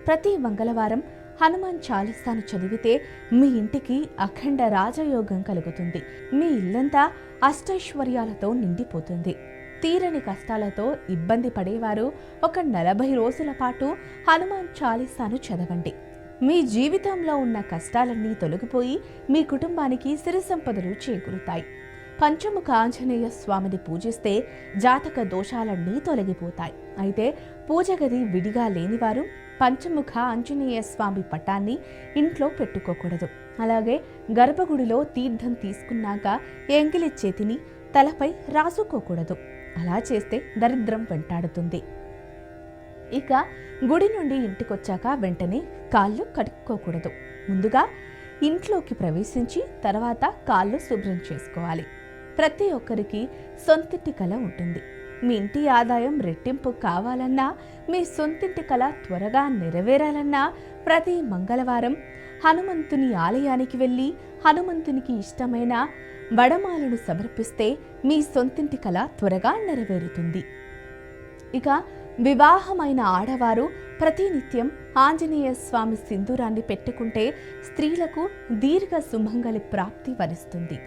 ప్రతి మంగళవారం హనుమాన్ చాలీసాను చదివితే మీ ఇంటికి అఖండ రాజయోగం కలుగుతుంది. మీ ఇల్లంతా అష్టైశ్వర్యాలతో నిండిపోతుంది. తీరని కష్టాలతో ఇబ్బంది పడేవారు ఒక 40 రోజుల పాటు హనుమాన్ చాలీసాను చదవండి. మీ జీవితంలో ఉన్న కష్టాలన్నీ తొలగిపోయి మీ కుటుంబానికి సిరి సంపదలు చేకూరుతాయి. పంచముఖ ఆంజనేయ స్వామిని పూజిస్తే జాతక దోషాలన్నీ తొలగిపోతాయి. అయితే పూజ గది విడిగా లేనివారు పంచముఖ ఆంజనేయ స్వామి పటాన్ని ఇంట్లో పెట్టుకోకూడదు. అలాగే గర్భగుడిలో తీర్థం తీసుకున్నాక ఎంగిలి చేతిని తలపై రాసుకోకూడదు. అలా చేస్తే దరిద్రం వెంటాడుతుంది. ఇక గుడి నుండి ఇంటికొచ్చాక వెంటనే కాళ్ళు కడుక్కోకూడదు. ముందుగా ఇంట్లోకి ప్రవేశించి తర్వాత కాళ్ళు శుభ్రం చేసుకోవాలి. ప్రతి ఒక్కరికి సొంతింటి కల ఉంటుంది. మీ ఇంటి ఆదాయం రెట్టింపు కావాలన్నా, మీ సొంతింటి కల త్వరగా నెరవేరాలన్నా ప్రతి మంగళవారం హనుమంతుని ఆలయానికి వెళ్ళి హనుమంతునికి ఇష్టమైన వడమాలను సమర్పిస్తే మీ సొంతింటి కల త్వరగా నెరవేరుతుంది. ఇక వివాహమైన ఆడవారు ప్రతినిత్యం ఆంజనేయ స్వామి సింధూరాన్ని పెట్టుకుంటే స్త్రీలకు దీర్ఘ సుమంగళి ప్రాప్తి వరిస్తుంది.